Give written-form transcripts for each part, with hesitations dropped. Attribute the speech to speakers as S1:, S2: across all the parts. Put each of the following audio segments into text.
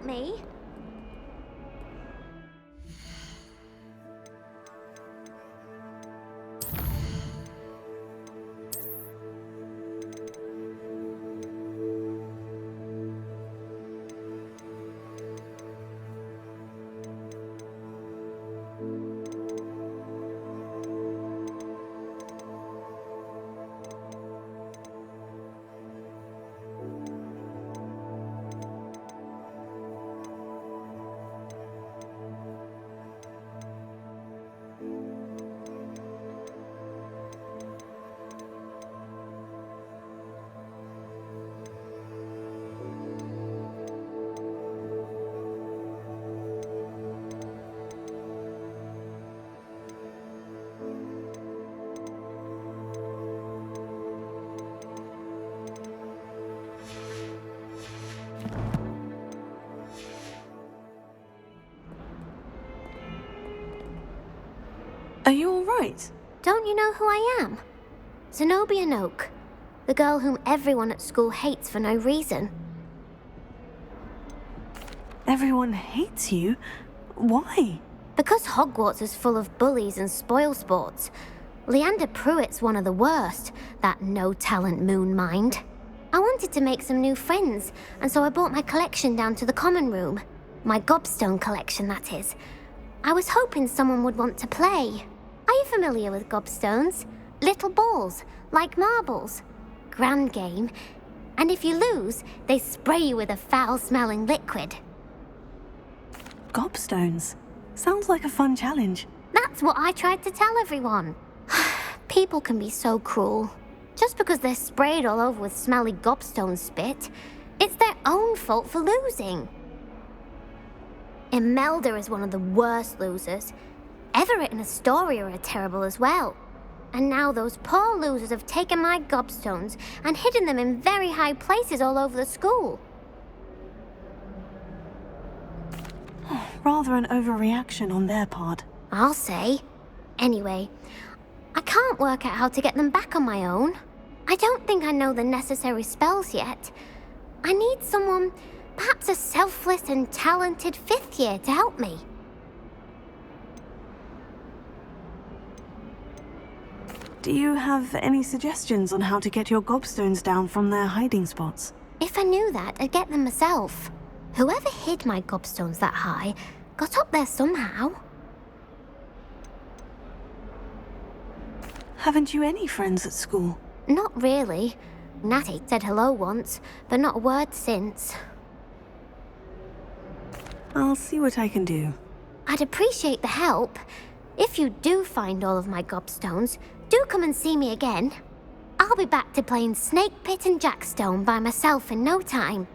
S1: me.
S2: Are you all right?
S1: Don't you know who I am? Zenobia Noak, the girl whom everyone at school hates for no reason.
S2: Everyone hates you? Why?
S1: Because Hogwarts is full of bullies and spoilsports. Leander Pruitt's one of the worst, that no-talent moon mind. I wanted to make some new friends, and so I brought my collection down to the common room. My gobstone collection, that is. I was hoping someone would want to play. Are you familiar with gobstones? Little balls, like marbles. Grand game. And if you lose, they spray you with a foul-smelling liquid.
S2: Gobstones? Sounds like a fun challenge.
S1: That's what I tried to tell everyone. People can be so cruel. Just because they're sprayed all over with smelly gobstone spit, it's their own fault for losing. Imelda is one of the worst losers. Everett and Astoria are terrible as well. And now those poor losers have taken my gobstones and hidden them in very high places all over the school.
S2: Rather an overreaction on their part.
S1: I'll say. Anyway, I can't work out how to get them back on my own. I don't think I know the necessary spells yet. I need someone, perhaps a selfless and talented fifth year to help me.
S2: Do you have any suggestions on how to get your gobstones down from their hiding spots?
S1: If I knew that, I'd get them myself. Whoever hid my gobstones that high got up there somehow.
S2: Haven't you any friends at school?
S1: Not really. Natty said hello once, but not a word since.
S2: I'll see what I can do.
S1: I'd appreciate the help. If you do find all of my gobstones, do come and see me again. I'll be back to playing Snake Pit and Jackstone by myself in no time.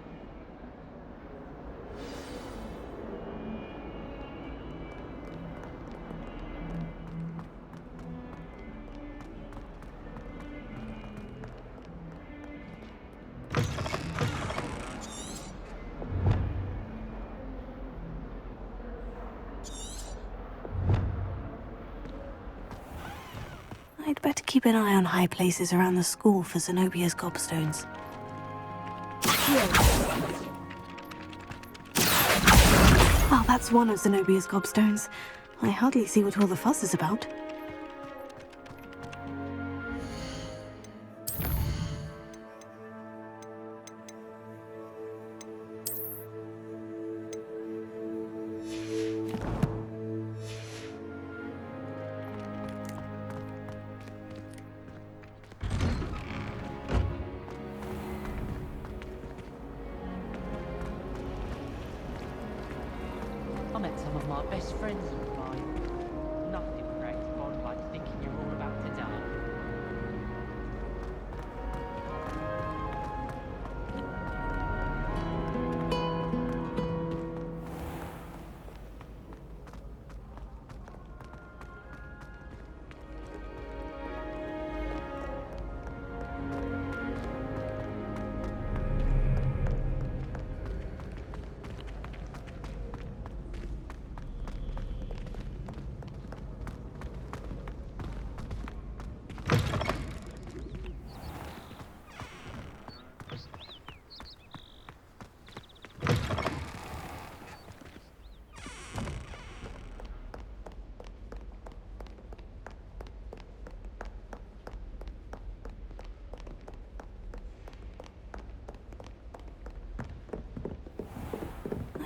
S2: I'd better keep an eye on high places around the school for Zenobia's gobstones. Well, that's one of Zenobia's gobstones. I hardly see what all the fuss is about.
S3: I met some of my best friends online. Nothing breaks a bond like thinking you're all about to die.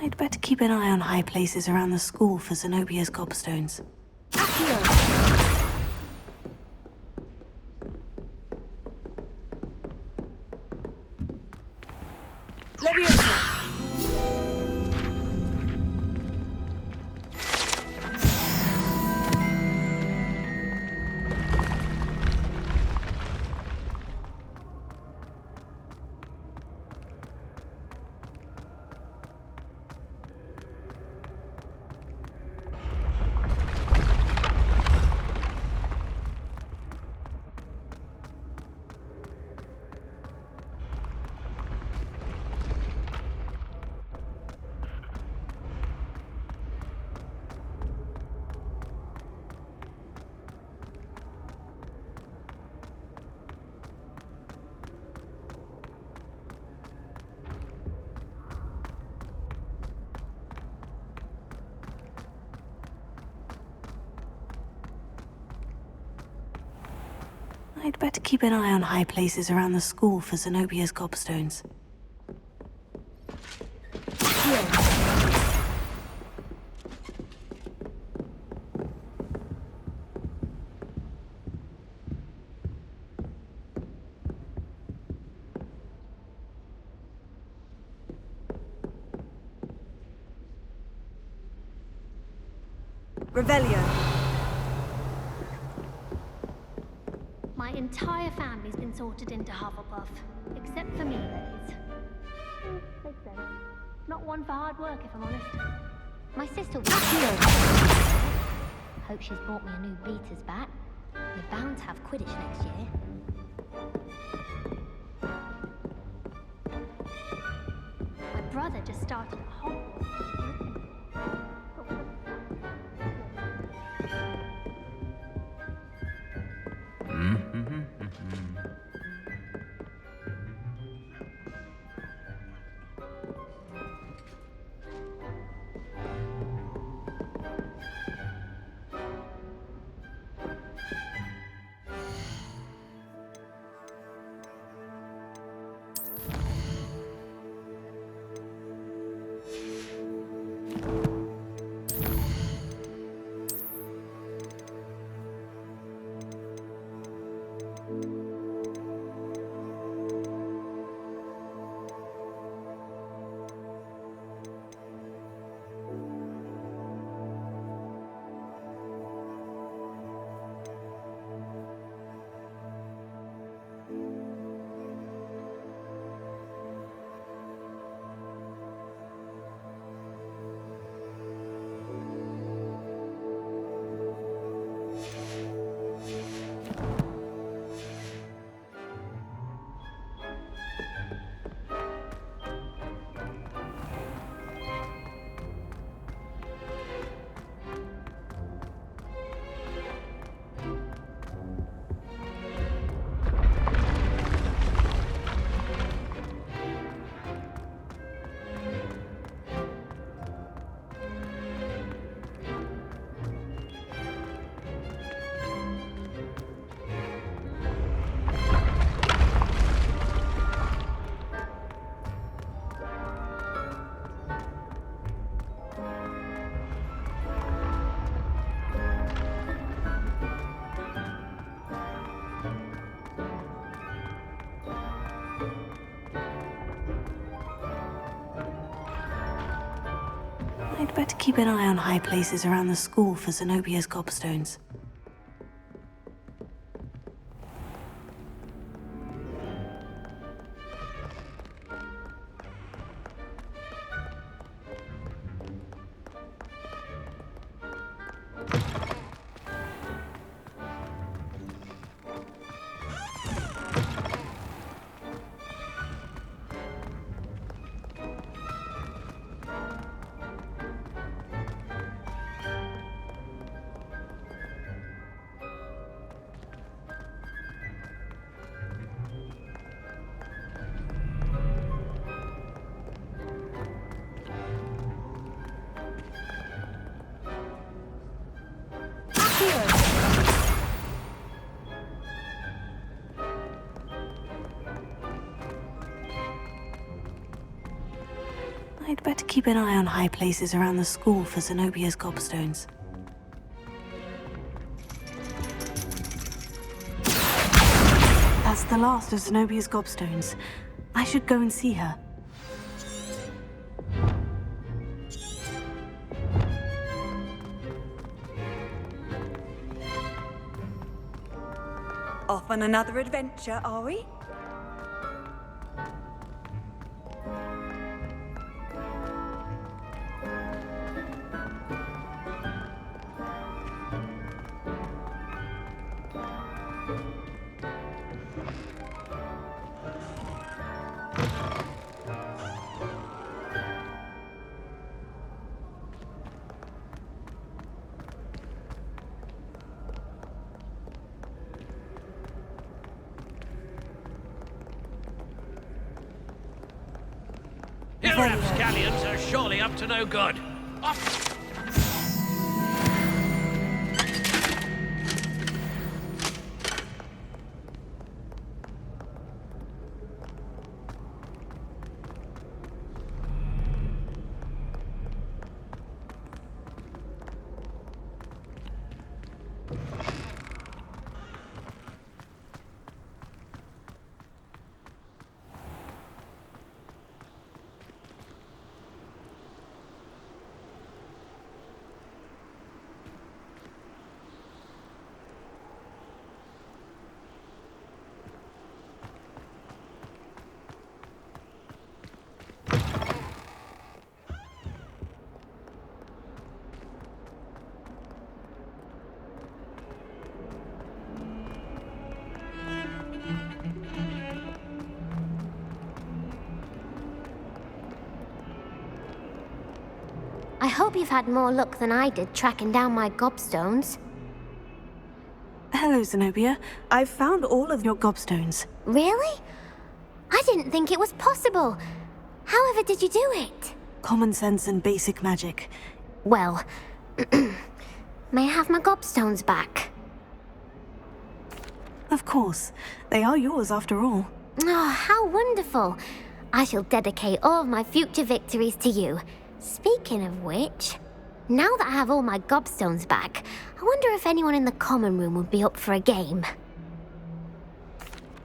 S2: I'd better keep an eye on high places around the school for Zenobia's gobstones. I'd better keep an eye on high places around the school for Zenobia's gobstones.
S4: Revelio.
S1: My entire family's been sorted into Hufflepuff, except for me, that is. Makes sense. Not one for hard work, if I'm honest. My sister was here. Hope she's bought me a new beater's bat. We're bound to have Quidditch next year. My brother just started at Hogwarts.
S2: I'd better keep an eye on high places around the school for Zenobia's gobstones. I'd better keep an eye on high places around the school for Zenobia's gobstones. That's the last of Zenobia's gobstones. I should go and see her.
S4: Off on another adventure, are we?
S5: Your rapscallions are surely up to no good. Off!
S1: I hope you've had more luck than I did tracking down my gobstones.
S2: Hello, Zenobia. I've found all of your gobstones.
S1: Really? I didn't think it was possible. However did you do it?
S2: Common sense and basic magic.
S1: Well, may I have my gobstones back?
S2: Of course. They are yours after all.
S1: Oh, how wonderful. I shall dedicate all of my future victories to you. Speaking of which, now that I have all my gobstones back, I wonder if anyone in the common room would be up for a game.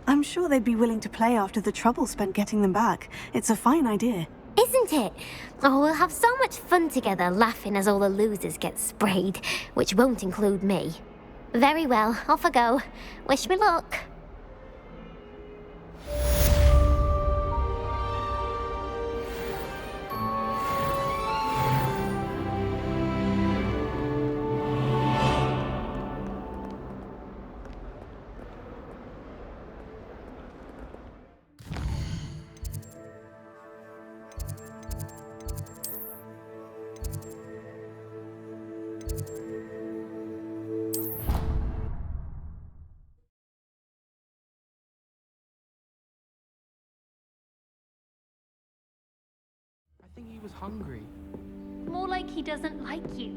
S2: I'm sure they'd be willing to play after the trouble spent getting them back. It's a fine idea.
S1: Isn't it? Oh, we'll have so much fun together laughing as all the losers get sprayed, which won't include me. Very well, off I go. Wish me luck.
S3: I think he was hungry.
S6: More like he doesn't like you.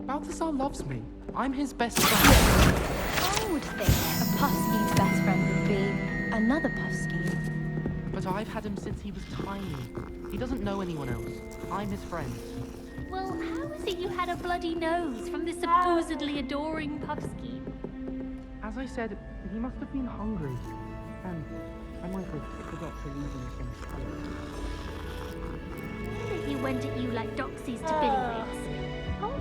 S3: Balthazar loves me. I'm his best friend.
S6: I would think a Puffskein's best friend would be another Puffskein.
S3: But I've had him since he was tiny. He doesn't know anyone else. I'm his friend.
S6: Well, how is it you had a bloody nose from this supposedly adoring Puffskein?
S3: As I said, he must have been hungry. And I might have forgot to leave him in school.
S6: He went at you like doxies to billywhigs. Oh,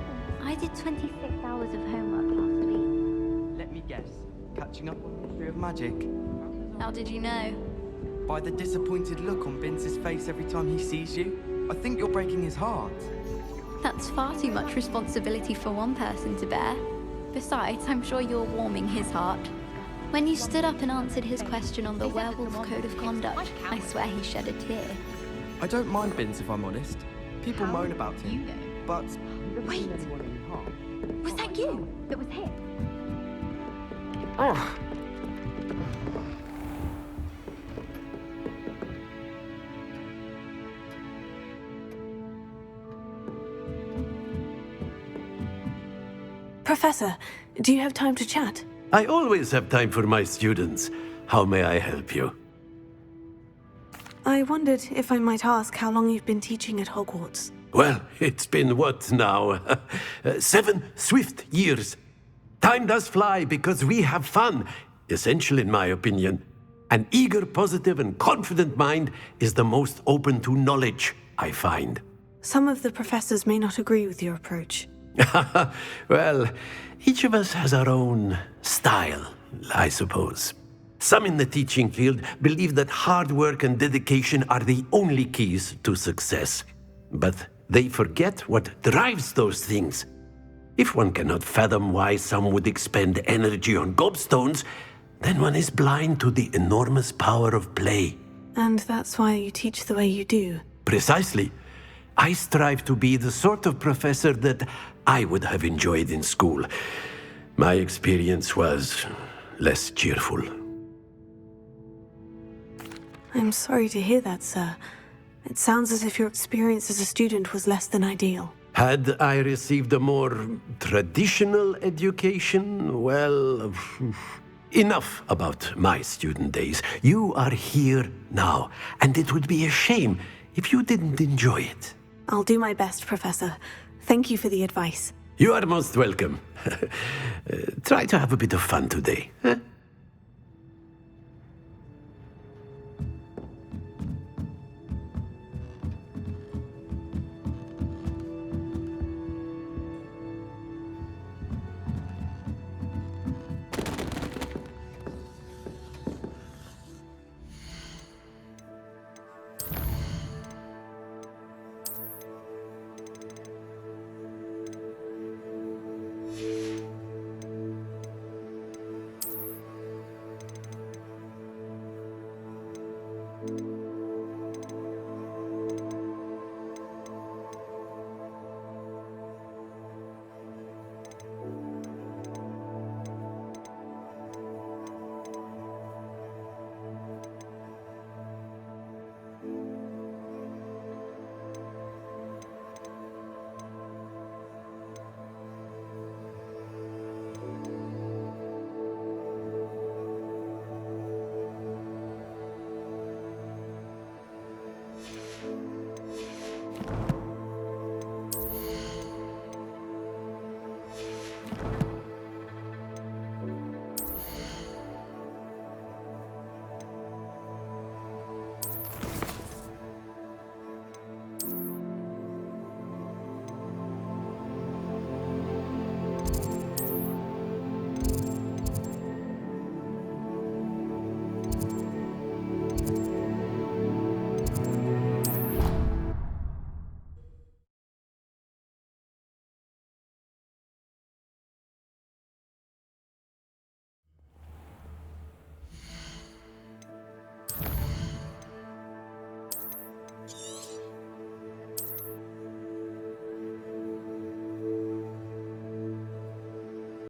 S6: I did 26 hours of homework last week.
S7: Let me guess. Catching up on the history of magic?
S6: How did you know?
S7: By the disappointed look on Vince's face every time he sees you. I think you're breaking his heart.
S8: That's far too much responsibility for one person to bear. Besides, I'm sure you're warming his heart. When you stood up and answered his question on the werewolf code of conduct, I swear he shed a tear.
S7: I don't mind Vince if I'm honest. People moan about him, but...
S6: Wait! Was that you? That was him?
S7: Oh.
S2: Professor, do you have time to chat?
S9: I always have time for my students. How may I help you?
S2: I wondered if I might ask how long you've been teaching at Hogwarts.
S9: Well, it's been what now? 7 swift years. Time does fly because we have fun. Essential in my opinion. An eager, positive, and confident mind is the most open to knowledge, I find.
S2: Some of the professors may not agree with your approach.
S9: Well, each of us has our own style, I suppose. Some in the teaching field believe that hard work and dedication are the only keys to success. But they forget what drives those things. If one cannot fathom why some would expend energy on gobstones, then one is blind to the enormous power of play.
S2: And that's why you teach the way you do.
S9: Precisely. I strive to be the sort of professor that I would have enjoyed in school. My experience was less cheerful.
S2: I'm sorry to hear that, sir. It sounds as if your experience as a student was less than ideal.
S9: Had I received a more traditional education, well, enough about my student days. You are here now, and it would be a shame if you didn't enjoy it.
S2: I'll do my best, Professor. Thank you for the advice.
S9: You are most welcome. Try to have a bit of fun today.